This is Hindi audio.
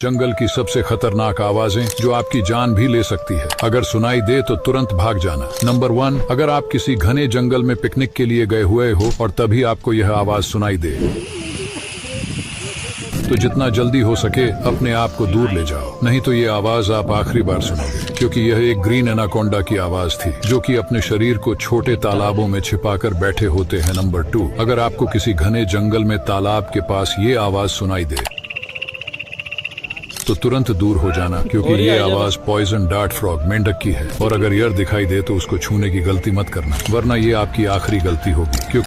जंगल की सबसे खतरनाक आवाजें जो आपकी जान भी ले सकती है। अगर सुनाई दे तो तुरंत भाग जाना। नंबर 1, अगर आप किसी घने जंगल में पिकनिक के लिए गए हुए हो और तभी आपको यह आवाज सुनाई दे तो जितना जल्दी हो सके अपने आप को दूर ले जाओ, नहीं तो ये आवाज आप आखिरी बार सुनोगे, क्योंकि यह एक ग्रीन एनाकोंडा की आवाज थी जो कि अपने शरीर को छोटे तालाबों में छिपाकर बैठे होते हैं। नंबर 2, अगर आपको किसी घने जंगल में तालाब के पास ये आवाज सुनाई दे तो तुरंत दूर हो जाना, क्योंकि ये आवाज पॉइजन डार्ट फ्रॉग मेंढक की है और अगर ईयर दिखाई दे तो उसको छूने की गलती मत करना, वरना ये आपकी आखिरी गलती होगी।